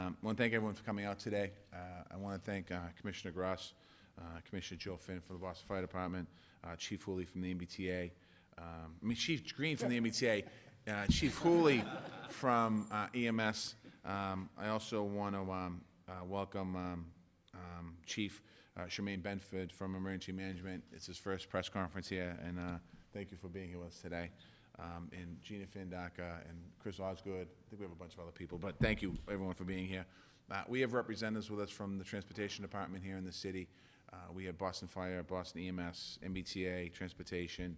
I want to thank everyone for coming out today. I want to thank Commissioner Gross, Commissioner Joe Finn from the Boston Fire Department, Chief Hooley from the MBTA, Chief Green from the MBTA, Chief Hooley from EMS. I also want to welcome Chief Shemaine Benford from Emergency Management. It's his first press conference here, and thank you for being here with us today. And Gina Fandaka and Chris Osgood. I think we have a bunch of other people, but thank you everyone for being here. We have representatives with us from the Transportation Department here in the city. We have Boston Fire, Boston EMS, MBTA, Transportation.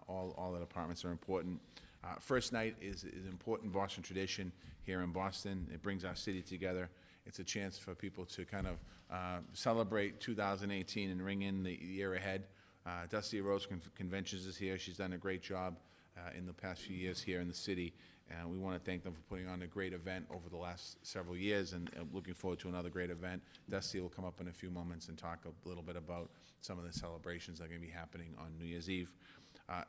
All the departments are important. First night is an important Boston tradition here in Boston. It brings our city together. It's a chance for people to kind of celebrate 2018 and ring in the year ahead. Dusty Rose Conventions is here. She's done a great job in the past few years here in the city, and we want to thank them for putting on a great event over the last several years, and looking forward to another great event. Dusty will come up in a few moments and talk a little bit about some of the celebrations that are going to be happening on New Year's Eve.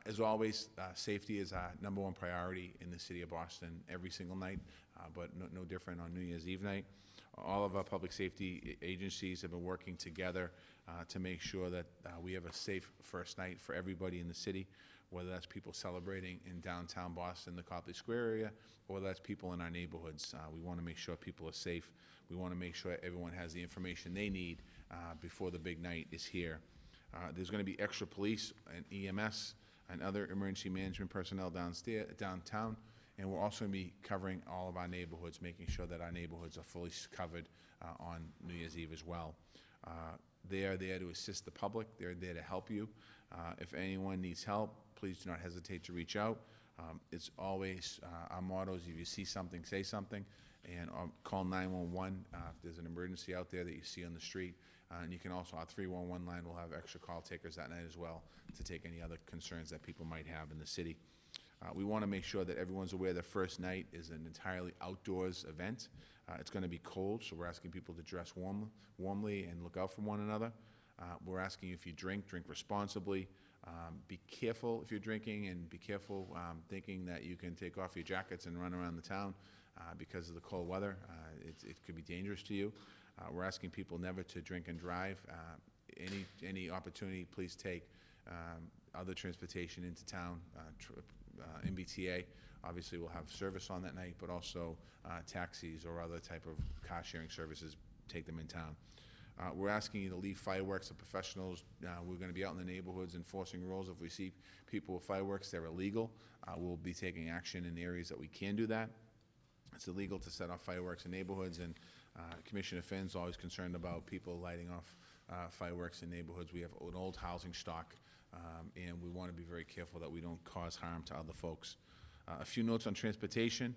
As always, safety is our #1 priority in the city of Boston every single night, but no different on New Year's Eve night. All of our public safety agencies have been working together to make sure that we have a safe first night for everybody in the city, whether that's people celebrating in downtown Boston, the Copley Square area, or whether that's people in our neighborhoods. We want to make sure people are safe. We want to make sure everyone has the information they need before the big night is here. There's going to be extra police and EMS and other emergency management personnel downtown, and we're also going to be covering all of our neighborhoods, making sure that our neighborhoods are fully covered on New Year's Eve as well. They are there to assist the public. They're there to help you. If anyone needs help, please do not hesitate to reach out. It's always our motto is if you see something, say something, and call 911 if there's an emergency out there that you see on the street. And you can also, our 311 line will have extra call takers that night as well to take any other concerns that people might have in the city. We want to make sure that everyone's aware the first night is an entirely outdoors event. It's going to be cold, so we're asking people to dress warmly and look out for one another. We're asking you, if you drink responsibly. Be careful if you're drinking, and be careful thinking that you can take off your jackets and run around the town because of the cold weather. It could be dangerous to you. We're asking people never to drink and drive. Any opportunity, please take other transportation into town. MBTA obviously will have service on that night, but also taxis or other type of car sharing services, take them in town. We're asking you to leave fireworks to professionals. We're going to be out in the neighborhoods enforcing rules. If we see people with fireworks, they're illegal. We'll be taking action in areas that we can do that. It's illegal to set off fireworks in neighborhoods, and Commissioner Finn's always concerned about people lighting off fireworks in neighborhoods. We have an old housing stock, and we want to be very careful that we don't cause harm to other folks. A few notes on transportation.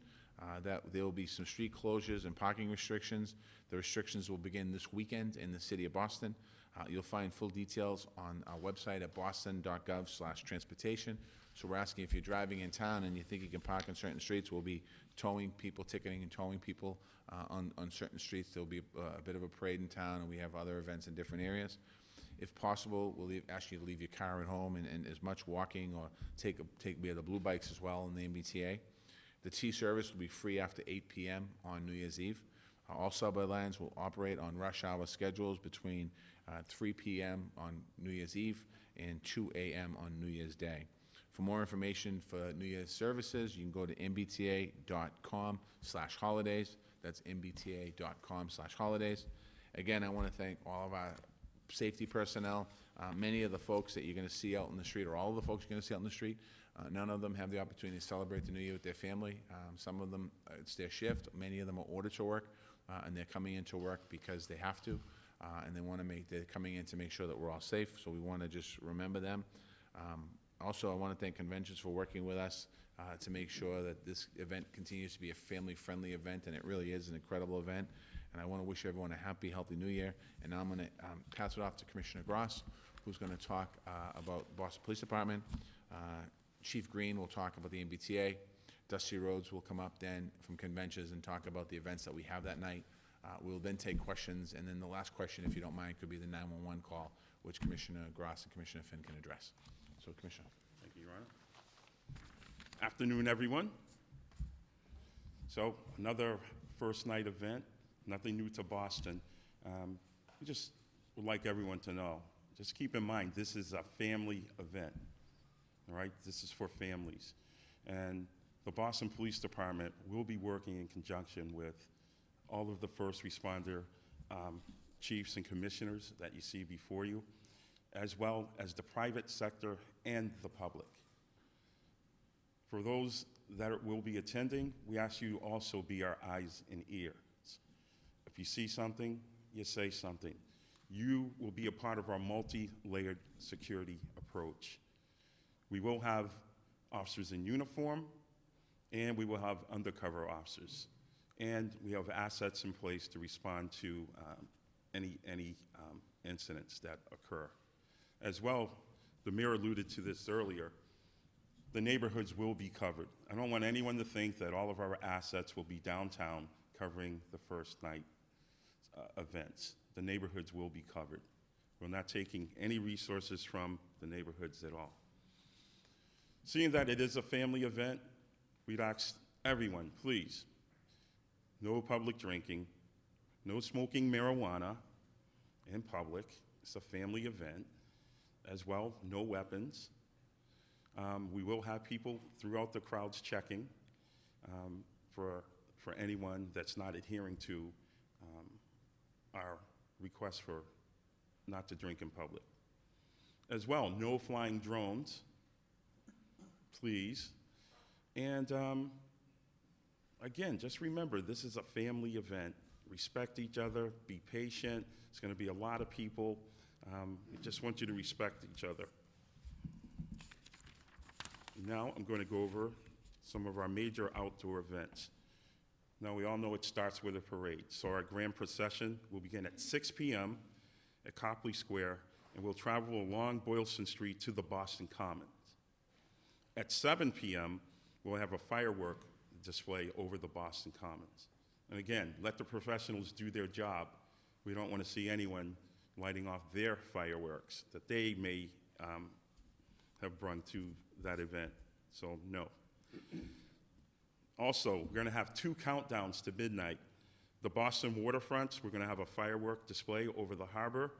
That there will be some street closures and parking restrictions. The restrictions will begin this weekend in the city of Boston. You'll find full details on our website at boston.gov/transportation. So we're asking, if you're driving in town and you think you can park on certain streets, we'll be towing people, ticketing and towing people on certain streets. There'll be a bit of a parade in town, and we have other events in different areas. If possible, we'll ask you to leave your car at home, and as much walking, or we have the blue bikes as well in the MBTA. The T service will be free after 8 p.m. on New Year's Eve. All subway lines will operate on rush hour schedules between 3 p.m. on New Year's Eve and 2 a.m. on New Year's Day. For more information for New Year's services, you can go to mbta.com/holidays. That's mbta.com/holidays. Again, I want to thank all of our safety personnel. Many of the folks that you're going to see out in the street, or all of the folks you're going to see out in the street, none of them have the opportunity to celebrate the New Year with their family. Some of them, it's their shift. Many of them are ordered to work, and they're coming into work because they have to, and they're coming in to make sure that we're all safe, so we want to just remember them. Also, I want to thank conventions for working with us to make sure that this event continues to be a family-friendly event, and it really is an incredible event. And I want to wish everyone a happy, healthy New Year. And now I'm going to pass it off to Commissioner Gross, who's going to talk about Boston Police Department. Chief Green will talk about the MBTA. Dusty Rhodes will come up then from conventions and talk about the events that we have that night. We'll then take questions, and then the last question, if you don't mind, could be the 911 call, which Commissioner Gross and Commissioner Finn can address. So, Commissioner. Thank you, Your Honor. Afternoon, everyone. So, another first night event nothing new to Boston. We just would like everyone to know, just keep in mind, this is a family event, all right? This is for families. And the Boston Police Department will be working in conjunction with all of the first responder chiefs and commissioners that you see before you, as well as the private sector and the public. For those that will be attending, we ask you to also be our eyes and ears. If you see something, you say something. You will be a part of our multi-layered security approach. We will have officers in uniform, and we will have undercover officers. And we have assets in place to respond to any incidents that occur. As well, the mayor alluded to this earlier, the neighborhoods will be covered. I don't want anyone to think that all of our assets will be downtown covering the first night events. The neighborhoods will be covered. We're not taking any resources from the neighborhoods at all. Seeing that it is a family event, we'd ask everyone, please, no public drinking, no smoking marijuana in public. It's a family event. As well, no weapons. We will have people throughout the crowds checking for anyone that's not adhering to our request for not to drink in public. As well, no flying drones, please. And again, just remember, this is a family event. Respect each other, be patient. It's going to be a lot of people. We just want you to respect each other. Now I'm going to go over some of our major outdoor events. Now we all know it starts with a parade. So our grand procession will begin at 6 p.m. at Copley Square, and we'll travel along Boylston Street to the Boston Commons. At 7 p.m., we'll have a firework display over the Boston Commons. And again, let the professionals do their job. We don't want to see anyone lighting off their fireworks that they may have brought to that event, so no. Also, we're going to have 2 countdowns to midnight. The Boston waterfronts, we're going to have a firework display over the harbor,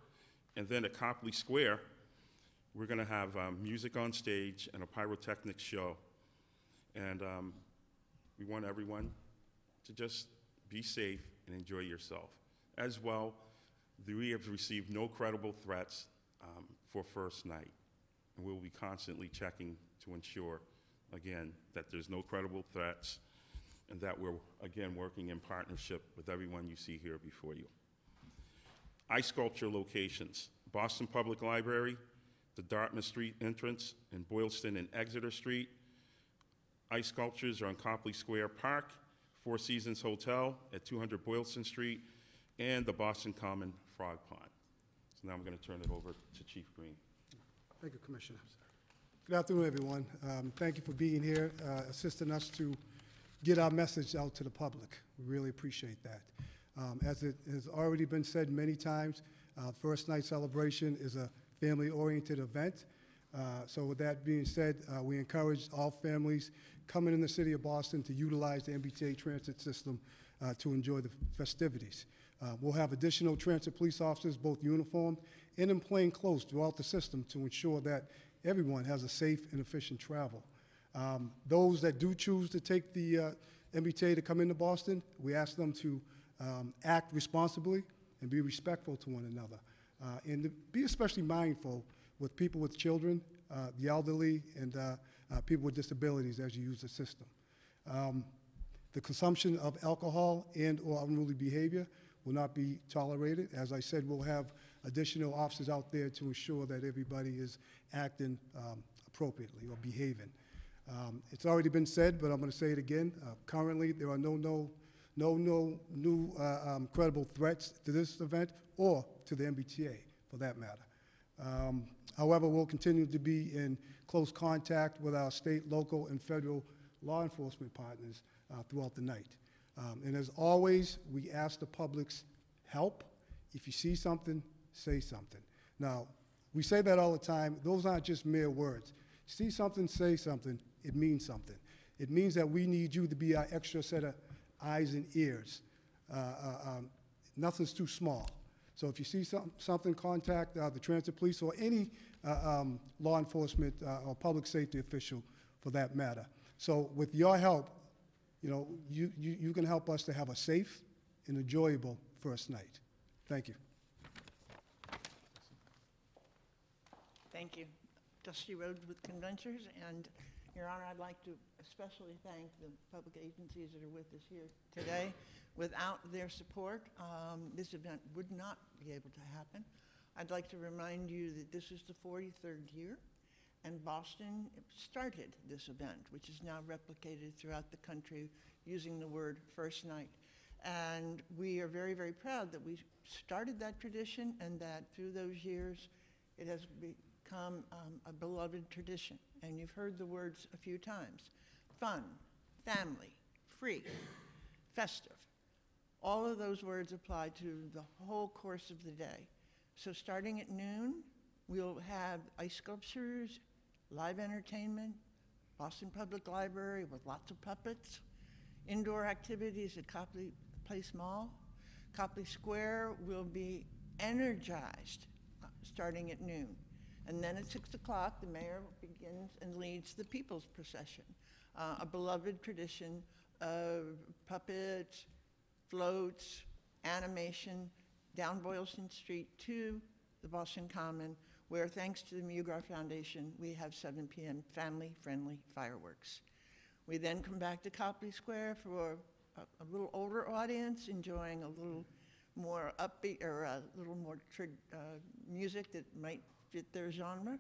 and then at Copley Square, we're going to have music on stage and a pyrotechnics show. And we want everyone to just be safe and enjoy yourself. As well, we have received no credible threats for first night. And we'll be constantly checking to ensure, again, that there's no credible threats and that we're, again, working in partnership with everyone you see here before you. Ice sculpture locations: Boston Public Library, the Dartmouth Street entrance, and Boylston and Exeter Street. Ice sculptures are on Copley Square Park, Four Seasons Hotel at 200 Boylston Street, and the Boston Common Frog Pond. So now I'm going to turn it over to Chief Green. Thank you, Commissioner. Good afternoon, everyone. Thank you for being here, assisting us to get our message out to the public. We really appreciate that. As it has already been said many times, First Night Celebration is a family-oriented event. So with that being said, we encourage all families coming in the city of Boston to utilize the MBTA transit system to enjoy the festivities. We'll have additional transit police officers, both uniformed and in plain clothes, throughout the system to ensure that everyone has a safe and efficient travel. Those that do choose to take the MBTA to come into Boston, we ask them to act responsibly and be respectful to one another. And to be especially mindful with people with children, the elderly, and people with disabilities as you use the system. The consumption of alcohol and or unruly behavior will not be tolerated. As I said, we'll have additional officers out there to ensure that everybody is acting appropriately or behaving. It's already been said, but I'm going to say it again. Currently, there are no new credible threats to this event or to the MBTA, for that matter. However, we'll continue to be in close contact with our state, local, and federal law enforcement partners throughout the night. And as always, we ask the public's help. If you see something, say something. Now, we say that all the time. Those aren't just mere words. See something, say something, it means something. It means that we need you to be our extra set of eyes and ears Nothing's too small. So if you see something, contact the transit police or any law enforcement or public safety official for that matter. So with your help, you know, you can help us to have a safe and enjoyable first night. Thank you. Thank you. Dusty road with conventions, and Your Honor, I'd like to especially thank the public agencies that are with us here today. Without their support, this event would not be able to happen. I'd like to remind you that this is the 43rd year, and Boston started this event, which is now replicated throughout the country using the word first night. And we are very, very proud that we started that tradition and that through those years it has become a beloved tradition. And you've heard the words a few times: fun, family, free, festive. All of those words apply to the whole course of the day. So starting at noon, we'll have ice sculptures, live entertainment, Boston Public Library with lots of puppets, indoor activities at Copley Place Mall. Copley Square will be energized starting at noon. And then at 6 o'clock, the mayor begins and leads the People's Procession, a beloved tradition of puppets, floats, animation down Boylston Street to the Boston Common, where thanks to the Mugar Foundation, we have 7 p.m. family-friendly fireworks. We then come back to Copley Square for a little older audience enjoying a little more upbeat or a little more music that might fit their genre,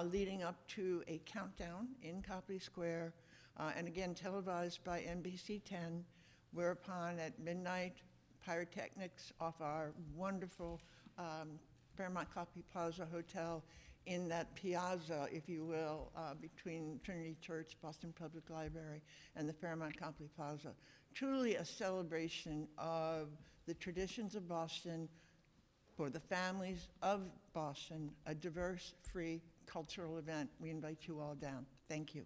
leading up to a countdown in Copley Square, and again televised by NBC 10, whereupon at midnight, pyrotechnics off our wonderful Fairmont Copley Plaza Hotel in that piazza, if you will, between Trinity Church, Boston Public Library, and the Fairmont Copley Plaza. Truly a celebration of the traditions of Boston for the families of Boston, a diverse, free, cultural event. We invite you all down. Thank you.